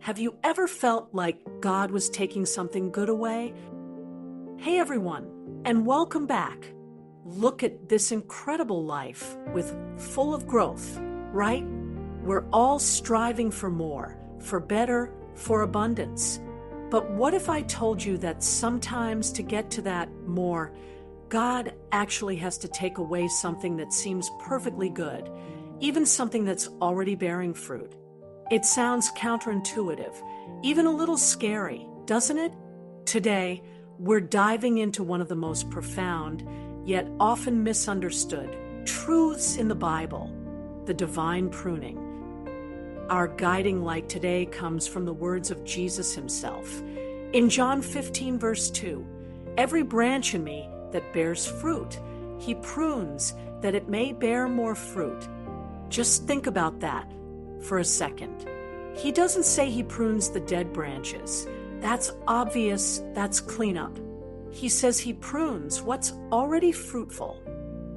Have you ever felt like God was taking something good away? Hey everyone, and welcome back. Look at this incredible life full of growth, right? We're all striving for more, for better, for abundance. But what if I told you that sometimes to get to that more, God actually has to take away something that seems perfectly good, even something that's already bearing fruit? It sounds counterintuitive, even a little scary, doesn't it? Today, we're diving into one of the most profound, yet often misunderstood, truths in the Bible, the divine pruning. Our guiding light today comes from the words of Jesus himself. In John 15, verse 2, "Every branch in me that bears fruit, he prunes that it may bear more fruit." Just think about that for a second. He doesn't say he prunes the dead branches. That's obvious, that's cleanup. He says he prunes what's already fruitful.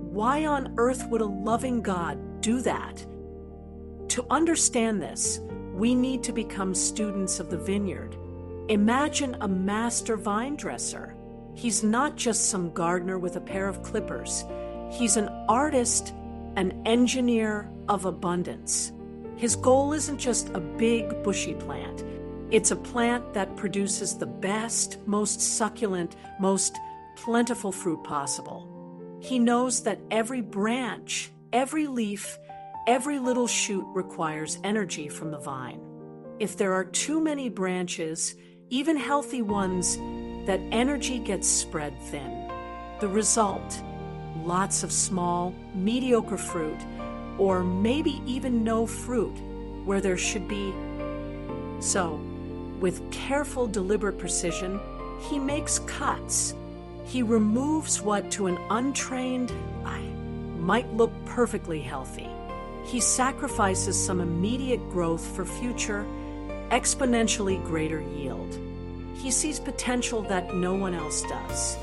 Why on earth would a loving God do that? To understand this, we need to become students of the vineyard. Imagine a master vine dresser. He's not just some gardener with a pair of clippers. He's an artist, an engineer of abundance. His goal isn't just a big, bushy plant. It's a plant that produces the best, most succulent, most plentiful fruit possible. He knows that every branch, every leaf, every little shoot requires energy from the vine. If there are too many branches, even healthy ones, that energy gets spread thin. The result, lots of small, mediocre fruit, or maybe even no fruit where there should be. So, with careful, deliberate precision, he makes cuts. He removes what to an untrained eye might look perfectly healthy. He sacrifices some immediate growth for future, exponentially greater yield. He sees potential that no one else does.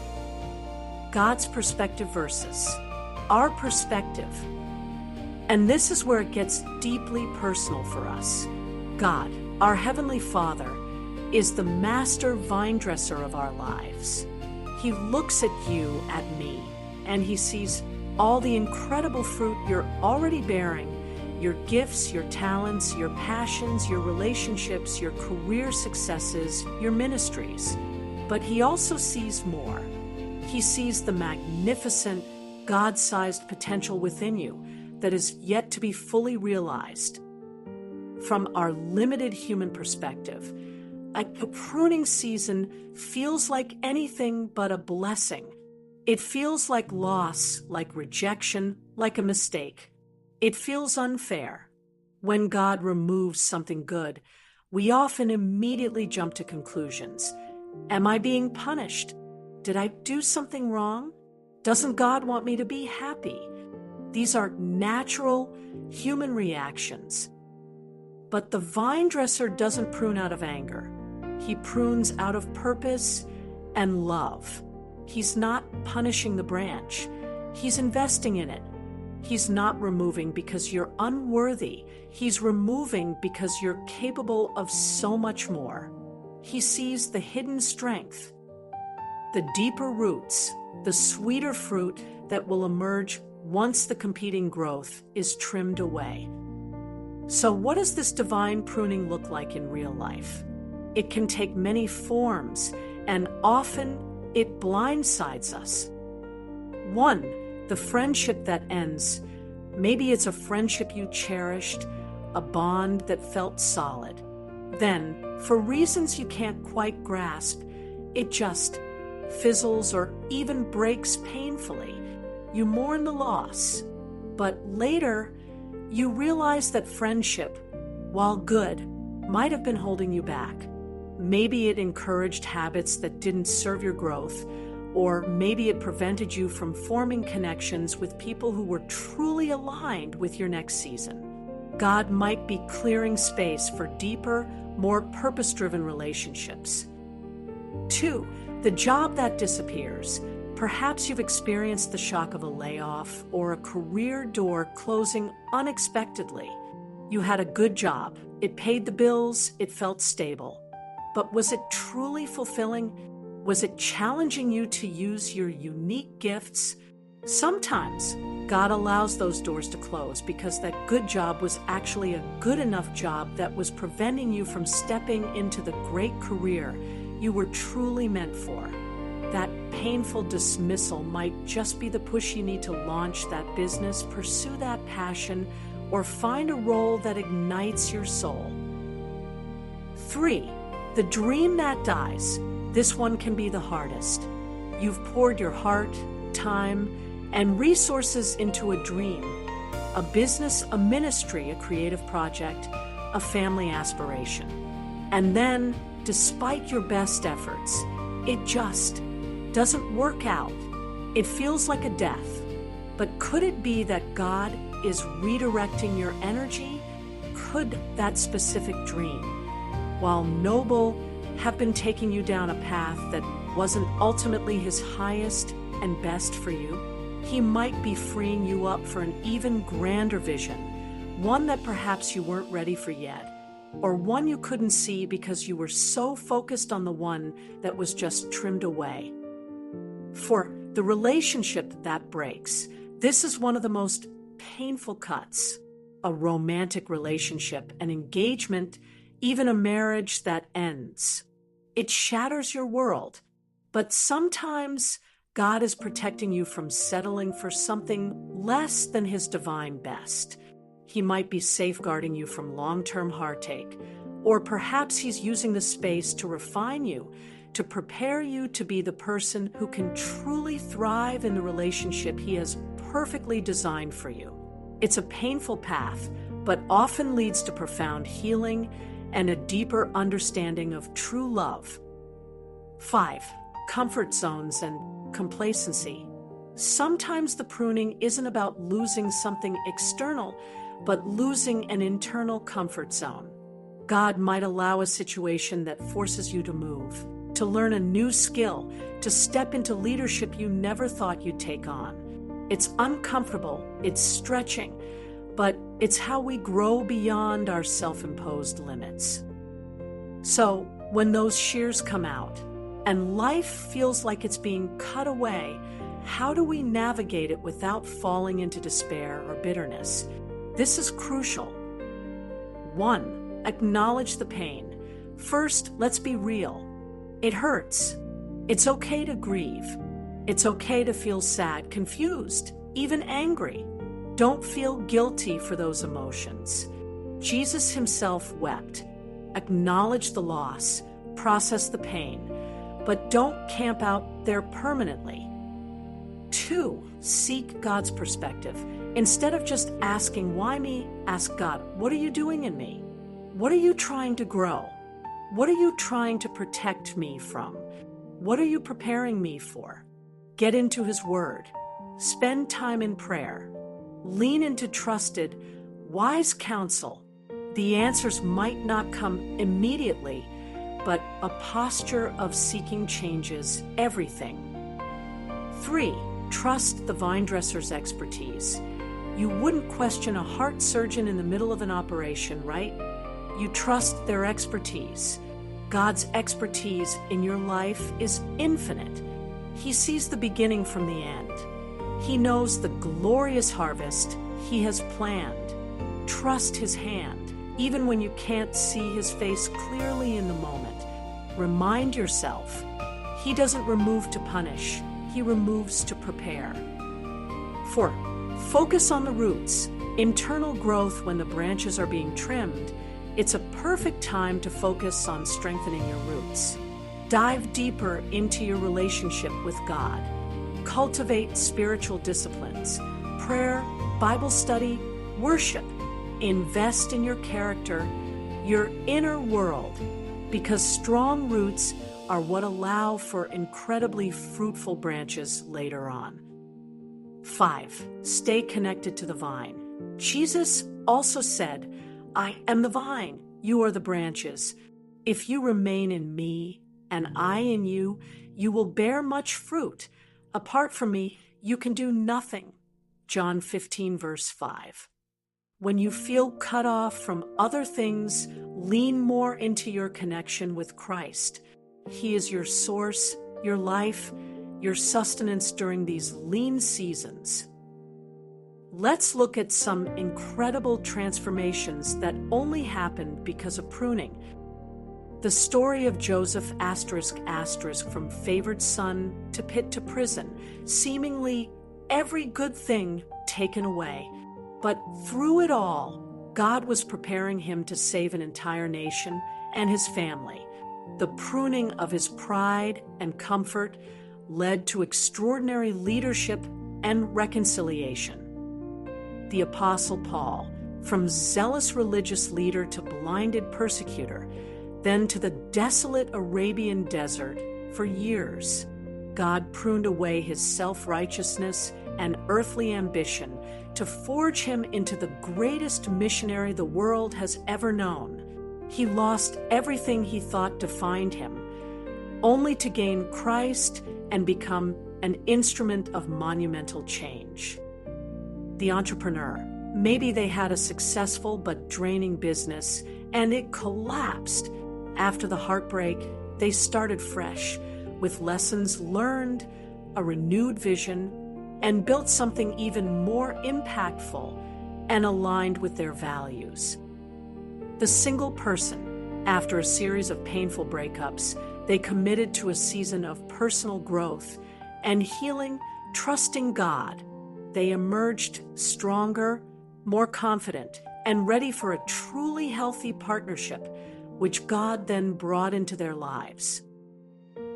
God's perspective versus our perspective. And this is where it gets deeply personal for us. God, our Heavenly Father, is the master vine dresser of our lives. He looks at you, at me, and he sees all the incredible fruit you're already bearing, your gifts, your talents, your passions, your relationships, your career successes, your ministries. But he also sees more. He sees the magnificent, God-sized potential within you that is yet to be fully realized. From our limited human perspective, a pruning season feels like anything but a blessing. It feels like loss, like rejection, like a mistake. It feels unfair. When God removes something good, we often immediately jump to conclusions. Am I being punished? Did I do something wrong? Doesn't God want me to be happy? These are natural human reactions. But the vine dresser doesn't prune out of anger. He prunes out of purpose and love. He's not punishing the branch. He's investing in it. He's not removing because you're unworthy. He's removing because you're capable of so much more. He sees the hidden strength, the deeper roots, the sweeter fruit that will emerge once the competing growth is trimmed away. So what does this divine pruning look like in real life? It can take many forms, and often it blindsides us. One, the friendship that ends. Maybe it's a friendship you cherished, a bond that felt solid. Then, for reasons you can't quite grasp, it just fizzles or even breaks painfully. You mourn the loss, but later you realize that friendship, while good, might have been holding you back. Maybe it encouraged habits that didn't serve your growth, or maybe it prevented you from forming connections with people who were truly aligned with your next season. God might be clearing space for deeper, more purpose-driven relationships. 2, the job that disappears. Perhaps you've experienced the shock of a layoff or a career door closing unexpectedly. You had a good job. It paid the bills. It felt stable. But was it truly fulfilling? Was it challenging you to use your unique gifts? Sometimes God allows those doors to close because that good job was actually a good enough job that was preventing you from stepping into the great career you were truly meant for. That painful dismissal might just be the push you need to launch that business, pursue that passion, or find a role that ignites your soul. 3. The dream that dies. This one can be the hardest. You've poured your heart, time, and resources into a dream, a business, a ministry, a creative project, a family aspiration. And then, despite your best efforts, it just doesn't work out. It feels like a death. But could it be that God is redirecting your energy? Could that specific dream, while noble, have been taking you down a path that wasn't ultimately His highest and best for you? He might be freeing you up for an even grander vision, one that perhaps you weren't ready for yet, or one you couldn't see because you were so focused on the one that was just trimmed away. For the relationship that breaks, this is one of the most painful cuts. A romantic relationship, an engagement, even a marriage that ends. It shatters your world, but sometimes God is protecting you from settling for something less than His divine best. He might be safeguarding you from long-term heartache, or perhaps He's using the space to refine you, to prepare you to be the person who can truly thrive in the relationship He has perfectly designed for you. It's a painful path, but often leads to profound healing and a deeper understanding of true love. 5. Comfort zones and complacency. Sometimes the pruning isn't about losing something external, but losing an internal comfort zone. God might allow a situation that forces you to move, to learn a new skill, to step into leadership you never thought you'd take on. It's uncomfortable, it's stretching, but it's how we grow beyond our self-imposed limits. So, when those shears come out, and life feels like it's being cut away, how do we navigate it without falling into despair or bitterness? This is crucial. 1. Acknowledge the pain. First, let's be real. It hurts. It's okay to grieve. It's okay to feel sad, confused, even angry. Don't feel guilty for those emotions. Jesus Himself wept. Acknowledge the loss, process the pain, but don't camp out there permanently. 2. Seek God's perspective. Instead of just asking, why me? Ask God, what are you doing in me? What are you trying to grow? What are you trying to protect me from? What are you preparing me for? Get into His Word. Spend time in prayer. Lean into trusted, wise counsel. The answers might not come immediately, but a posture of seeking changes everything. 3. Trust the vine dresser's expertise. You wouldn't question a heart surgeon in the middle of an operation, right? You trust their expertise. God's expertise in your life is infinite. He sees the beginning from the end. He knows the glorious harvest He has planned. Trust His hand, even when you can't see His face clearly in the moment. Remind yourself, He doesn't remove to punish, He removes to prepare. 4. Focus on the roots. Internal growth when the branches are being trimmed. It's a perfect time to focus on strengthening your roots. Dive deeper into your relationship with God. Cultivate spiritual disciplines, prayer, Bible study, worship. Invest in your character, your inner world, because strong roots are what allow for incredibly fruitful branches later on. 5. Stay connected to the vine. Jesus also said, I am the vine, you are the branches. If you remain in me and I in you, you will bear much fruit. Apart from me, you can do nothing. John 15, verse 5. When you feel cut off from other things, lean more into your connection with Christ. He is your source, your life, your sustenance during these lean seasons. Let's look at some incredible transformations that only happened because of pruning. The story of Joseph from favored son to pit to prison, seemingly every good thing taken away. But through it all, God was preparing him to save an entire nation and his family. The pruning of his pride and comfort led to extraordinary leadership and reconciliation. The Apostle Paul, from zealous religious leader to blinded persecutor, then to the desolate Arabian desert for years, God pruned away his self-righteousness and earthly ambition to forge him into the greatest missionary the world has ever known. He lost everything he thought defined him, only to gain Christ and become an instrument of monumental change. The entrepreneur, maybe they had a successful but draining business and it collapsed. After the heartbreak, they started fresh with lessons learned, a renewed vision, and built something even more impactful and aligned with their values. The single person, after a series of painful breakups, they committed to a season of personal growth and healing, trusting God. They emerged stronger, more confident, and ready for a truly healthy partnership, which God then brought into their lives.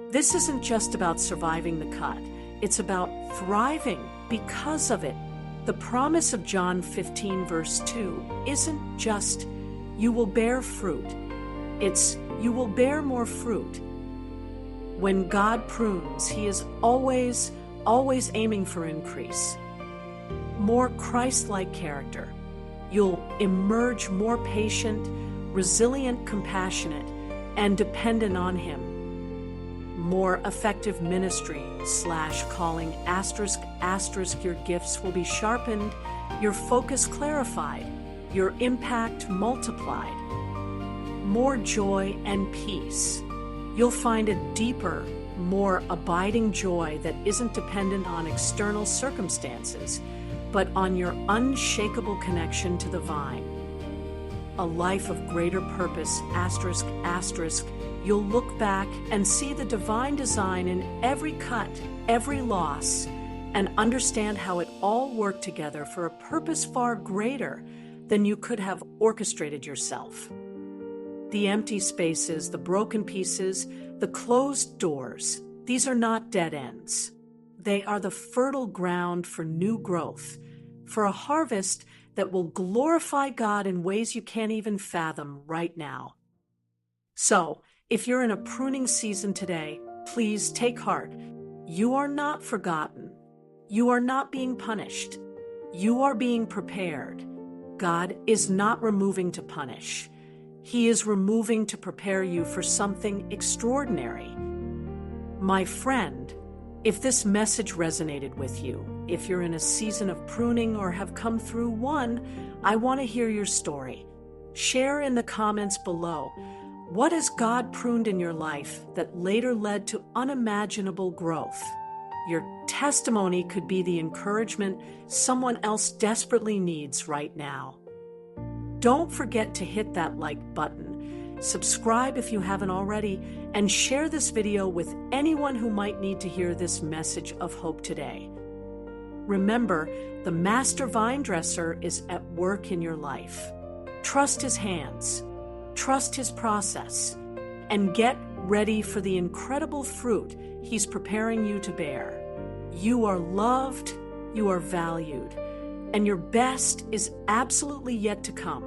This isn't just about surviving the cut. It's about thriving because of it. The promise of John 15 verse 2 isn't just, you will bear fruit. It's, you will bear more fruit. When God prunes, he is always aiming for increase. More Christ-like character. You'll emerge more patient, resilient, compassionate, and dependent on him. More effective ministry / calling ***, your gifts will be sharpened, your focus clarified, your impact multiplied. More joy and peace. You'll find a deeper, more abiding joy that isn't dependent on external circumstances, but on your unshakable connection to the vine. A life of greater purpose, ***, you'll look back and see the divine design in every cut, every loss, and understand how it all worked together for a purpose far greater than you could have orchestrated yourself. The empty spaces, the broken pieces, the closed doors, these are not dead ends. They are the fertile ground for new growth, for a harvest that will glorify God in ways you can't even fathom right now. So, if you're in a pruning season today, please take heart. You are not forgotten. You are not being punished. You are being prepared. God is not removing to punish. He is removing to prepare you for something extraordinary. My friend, if this message resonated with you, if you're in a season of pruning or have come through one, I want to hear your story. Share in the comments below. What has God pruned in your life that later led to unimaginable growth? Your testimony could be the encouragement someone else desperately needs right now. Don't forget to hit that like button, subscribe if you haven't already, and share this video with anyone who might need to hear this message of hope today. Remember, the master vine dresser is at work in your life. Trust his hands, trust his process, and get ready for the incredible fruit he's preparing you to bear. You are loved, you are valued, and your best is absolutely yet to come.